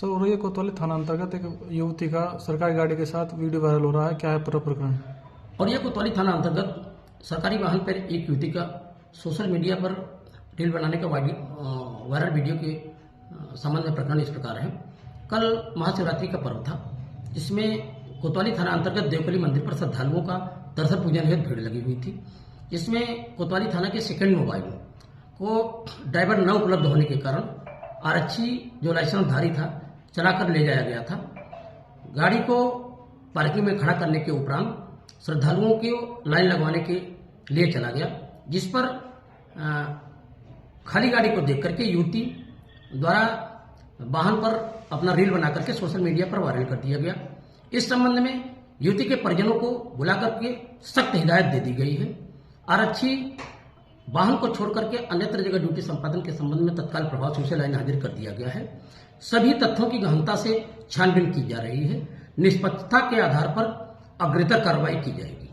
Sir उरैया कोतवाली थाना अंतर्गत एक युवती का सरकारी गाड़ी के साथ वीडियो वायरल हो रहा है, क्या है पूरा प्रकरण? और यह कोतवाली थाना अंतर्गत सरकारी वाहन पर एक युवती का सोशल मीडिया पर रील बनाने का वायरल वीडियो के संबंध में प्रकरण इस प्रकार है। कल महाशिवरात्रि का पर्व था, जिसमें कोतवाली थाना अंतर्गत देवकली मंदिर पर श्रद्धालुओं का दर्शन पूजन हेतु भीड़ लगी हुई थी। जिसमें कोतवाली थाना के सेकंड मोबाइल को ड्राइवर न उपलब्ध होने के कारण आरक्षी जो लाइसेंसधारी था चलाकर ले जाया गया था। गाड़ी को पार्किंग में खड़ा करने के उपरांत श्रद्धालुओं को लाइन लगवाने के लिए चला गया, जिस पर खाली गाड़ी को देख करके युवती द्वारा वाहन पर अपना रील बना करके सोशल मीडिया पर वायरल कर दिया गया। इस संबंध में युवती के परिजनों को बुला करके सख्त हिदायत दे दी गई है। आरक्षी वाहन को छोड़ करके अन्यत्र जगह ड्यूटी संपादन के संबंध में तत्काल प्रभाव से उसे लाइन हाजिर कर दिया गया है। सभी तथ्यों की गहनता से छानबीन की जा रही है। निष्पक्षता के आधार पर अग्रतर कार्रवाई की जाएगी।